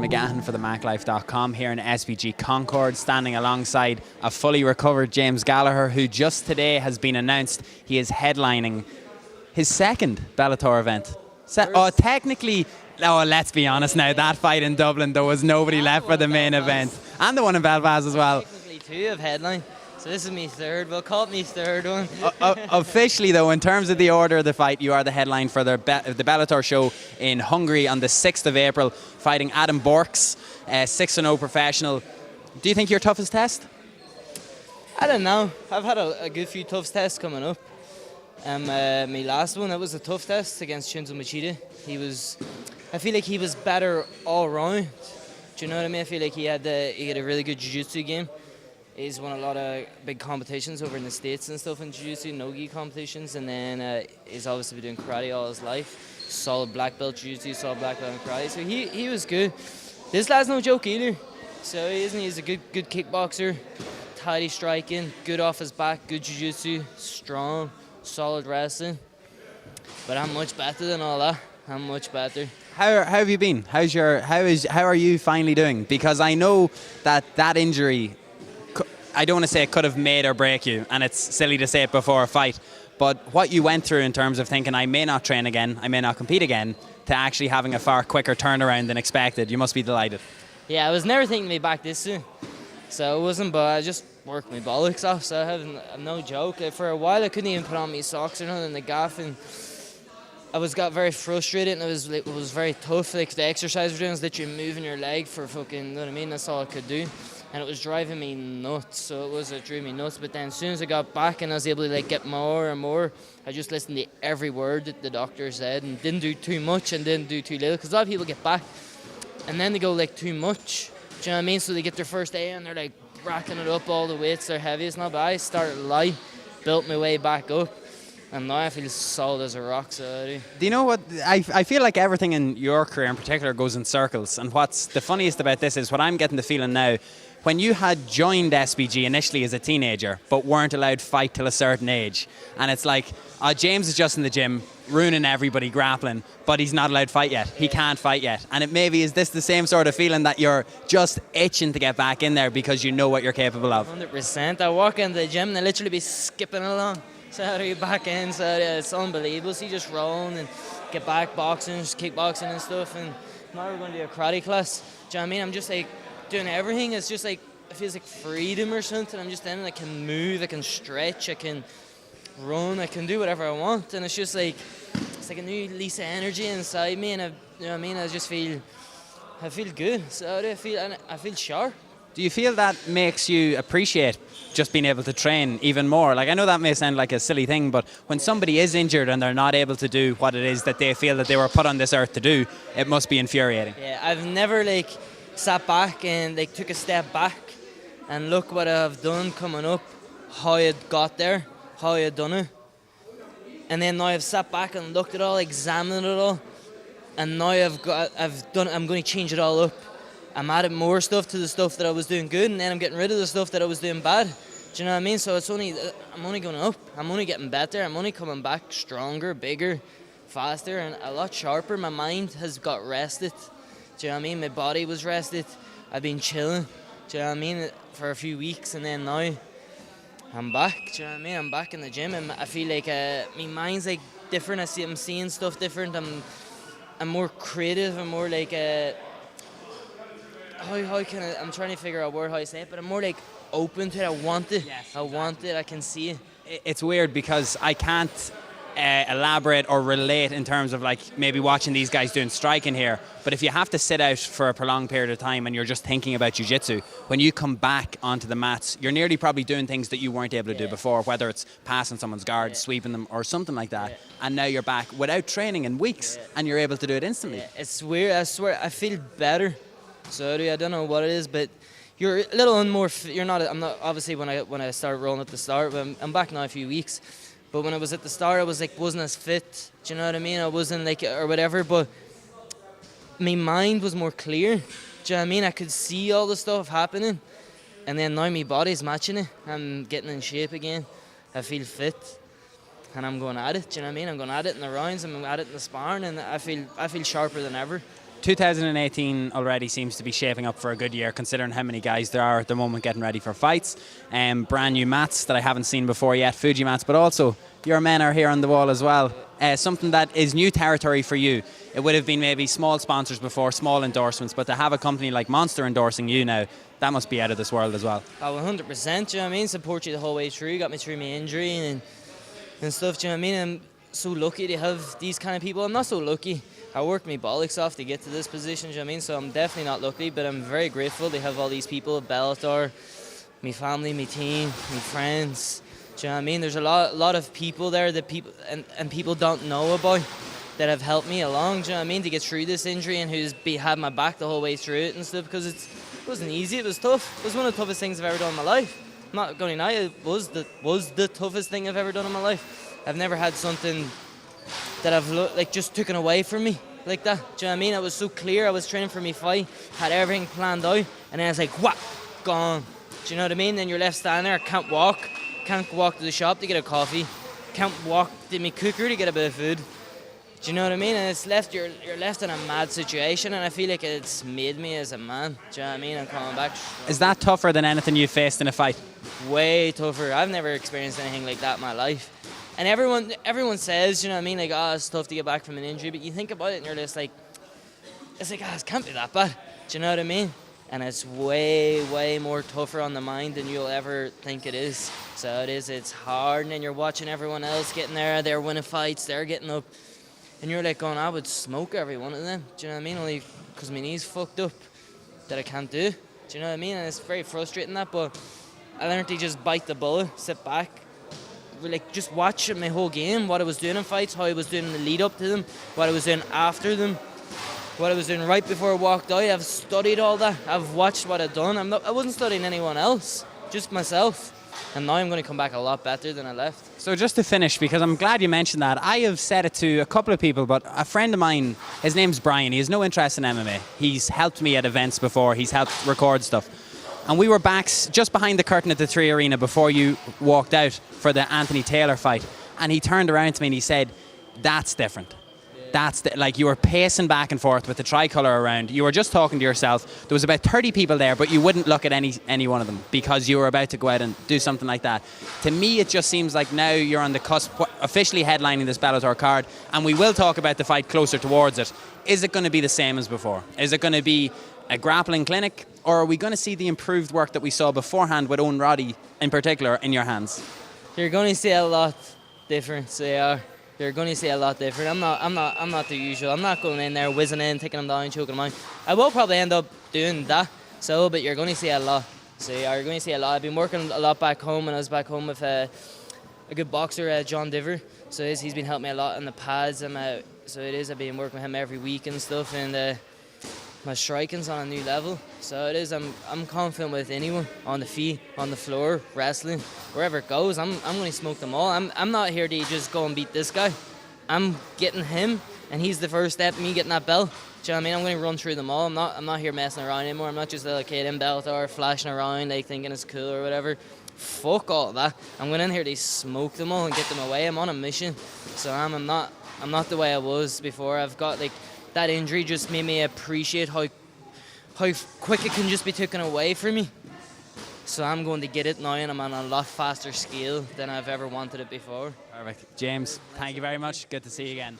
McGahan for the MacLife.com here in SBG Concord, standing alongside a fully recovered James Gallagher, who just today has been announced he is headlining his second Bellator event. Technically, let's be honest now, that fight in Dublin, there was nobody left for the main event. And the one in Belfast as well. Technically two have headline. So this is me third. We'll call it me third one. Officially, though, in terms of the order of the fight, you are the headline for the Bellator show in Hungary on the 6th of April, fighting Adam Borks, 6-0 professional. Do you think your toughest test? I don't know. I've had a good few tough tests coming up. My last one, that was a tough test against Shinzo Machida. I feel like he was better all round. Do you know what I mean? I feel like he had a really good jiu-jitsu game. He's won a lot of big competitions over in the States and stuff in jiu-jitsu, no-gi competitions, and then he's obviously been doing karate all his life. Solid black belt jiu-jitsu, solid black belt in karate, so he was good. This lad's no joke either. So he's a good kickboxer, tidy striking, good off his back, good jiu-jitsu, strong, solid wrestling. But I'm much better than all that. I'm much better. How have you been? How are you finally doing? Because I know that injury, I don't want to say it could have made or break you, and it's silly to say it before a fight, but what you went through in terms of thinking, I may not train again, I may not compete again, to actually having a far quicker turnaround than expected, you must be delighted. Yeah, I was never thinking to be back this soon, so it wasn't, but I just worked my bollocks off, so I'm no joke. For a while I couldn't even put on my socks or nothing in the gaff, and I got very frustrated, and it was very tough. Like the exercise we're doing was literally moving your leg for fucking, you know what I mean, that's all I could do. And it was driving me nuts, so it drew me nuts. But then as soon as I got back and I was able to get more and more, I just listened to every word that the doctor said and didn't do too much and didn't do too little. Because a lot of people get back and then they go too much. Do you know what I mean? So they get their first day and they're racking it up, all the weights, they're heavy. It's not bad. I started light, built my way back up. And now I feel solid as a rock. So do you know what? I feel like everything in your career in particular goes in circles. And what's the funniest about this is what I'm getting the feeling now, when you had joined SBG initially as a teenager, but weren't allowed to fight till a certain age, and it's like, James is just in the gym, ruining everybody grappling, but he's not allowed to fight yet. He can't fight yet. And is this the same sort of feeling that you're just itching to get back in there because you know what you're capable of? 100%. I walk into the gym and I literally be skipping along. So how do you back in? So it's unbelievable. See, just rolling and get back boxing, just kickboxing and stuff. And now we're going to do a karate class. Do you know what I mean? I'm just doing everything. It's just it feels like freedom or something. I'm just in and I can move, I can stretch, I can run, I can do whatever I want. And it's just it's like a new lease of energy inside me. And you know what I mean? I feel good. So I feel sharp. Do you feel that makes you appreciate just being able to train even more? I know that may sound like a silly thing, but when somebody is injured and they're not able to do what it is that they feel that they were put on this earth to do, it must be infuriating. Yeah, I've never sat back and took a step back and look what I've done coming up, how I got there, how I done it. And then now I've sat back and looked at it all, examined it all, and now I'm going to change it all up. I'm adding more stuff to the stuff that I was doing good, and then I'm getting rid of the stuff that I was doing bad. Do you know what I mean? So I'm only going up. I'm only getting better. I'm only coming back stronger, bigger, faster, and a lot sharper. My mind has got rested. Do you know what I mean? My body was rested. I've been chilling. Do you know what I mean? For a few weeks, and then now I'm back. Do you know what I mean? I'm back in the gym, and I feel like my mind's different. I'm seeing stuff different. I'm more creative. I'm more how can I'm trying to figure out a word how I say it, but I'm more open to it. I want it. Yes, I want it. I can see it. It's weird because I can't elaborate or relate in terms of maybe watching these guys doing striking here, but if you have to sit out for a prolonged period of time and you're just thinking about jiu-jitsu, when you come back onto the mats, you're nearly probably doing things that you weren't able to do before, whether it's passing someone's guard, sweeping them, or something like that, and now you're back without training in weeks, and you're able to do it instantly. It's weird. I swear I feel better. So I don't know what it is, but you're a little more. I'm not obviously when I started rolling at the start, but I'm back now a few weeks. But when I was at the start, I was wasn't as fit. Do you know what I mean? I wasn't or whatever. But my mind was more clear. Do you know what I mean? I could see all the stuff happening, and then now my body's matching it. I'm getting in shape again. I feel fit, and I'm going at it. Do you know what I mean? I'm going at it in the rounds. I'm at it in the sparring, and I feel sharper than ever. 2018 already seems to be shaping up for a good year, considering how many guys there are at the moment getting ready for fights. Brand new mats that I haven't seen before yet, Fuji mats, but also your men are here on the wall as well. Something that is new territory for you. It would have been maybe small sponsors before, small endorsements, but to have a company like Monster endorsing you now, that must be out of this world as well. Oh, 100%, do you know what I mean? Support you the whole way through, got me through my injury and stuff, do you know what I mean? I'm so lucky to have these kind of people. I'm not so lucky. I worked my bollocks off to get to this position, do you know what I mean? So I'm definitely not lucky, but I'm very grateful to have all these people, Bellator, my family, my team, my friends. Do you know what I mean? There's a lot of people there that people don't know about that have helped me along, do you know what I mean, to get through this injury, and who's had my back the whole way through it and stuff, because it wasn't easy, it was tough. It was one of the toughest things I've ever done in my life. I'm not going to lie, it was the toughest thing I've ever done in my life. I've never had something that I've just taken away from me like that. Do you know what I mean? I was so clear. I was training for me fight, had everything planned out, and then I was like, what? Gone. Do you know what I mean? Then you're left standing there, can't walk to the shop to get a coffee, can't walk to my cooker to get a bit of food. Do you know what I mean? And you're left in a mad situation, and I feel like it's made me as a man. Do you know what I mean? I'm coming back. Is that tougher than anything you've faced in a fight? Way tougher. I've never experienced anything like that in my life. And everyone says, you know what I mean, like, oh, it's tough to get back from an injury, but you think about it and you're just like, oh, it can't be that bad. Do you know what I mean? And it's way, way more tougher on the mind than you'll ever think it is. So it is, it's hard, and then you're watching everyone else getting there, they're winning fights, they're getting up, and you're like going, I would smoke every one of them. Do you know what I mean? Only because my knee's fucked up that I can't do. Do you know what I mean? And it's very frustrating that, but I learned to just bite the bullet, sit back, like just watch my whole game, what I was doing in fights, how I was doing in the lead up to them, what I was doing after them, what I was doing right before I walked out. I've studied all that. I've watched what I've done. I wasn't studying anyone else, just myself. And now I'm going to come back a lot better than I left. So just to finish, because I'm glad you mentioned that, I have said it to a couple of people, but a friend of mine, his name's Brian, he has no interest in MMA. He's helped me at events before, he's helped record stuff. And we were back just behind the curtain at the 3 Arena before you walked out for the Anthony Taylor fight. And he turned around to me and he said, that's different. Like, you were pacing back and forth with the tricolour around. You were just talking to yourself. There was about 30 people there, but you wouldn't look at any one of them because you were about to go out and do something like that. To me, it just seems like now you're on the cusp, officially headlining this Bellator card, and we will talk about the fight closer towards it. Is it going to be the same as before? Is it going to be a grappling clinic, or are we going to see the improved work that we saw beforehand with Owen Roddy in particular in your hands? You're going to see a lot different, so yeah. You're going to see a lot different. I'm not the usual. I'm not going in there whizzing in, taking them down, choking them out. I will probably end up doing that. So, but you're going to see a lot. So yeah, you're going to see a lot. I've been working a lot back home, and I was back home with a good boxer, John Diver. So he's been helping me a lot on the pads. I've been working with him every week and stuff, and my striking's on a new level. So it is. I'm confident with anyone on the feet, on the floor, wrestling, wherever it goes. I'm going to smoke them all. I'm not here to just go and beat this guy. I'm getting him, and he's the first step. Me getting that belt. Do you know what I mean? I'm going to run through them all. I'm not here messing around anymore. I'm not just a kid in Bellator flashing around like thinking it's cool or whatever. Fuck all that. I'm going in here to smoke them all and get them away. I'm on a mission. So I'm not the way I was before. I've got that injury just made me appreciate how quick it can just be taken away from me. So I'm going to get it now, and I'm on a lot faster scale than I've ever wanted it before. Perfect. James, thank you very much. Good to see you again.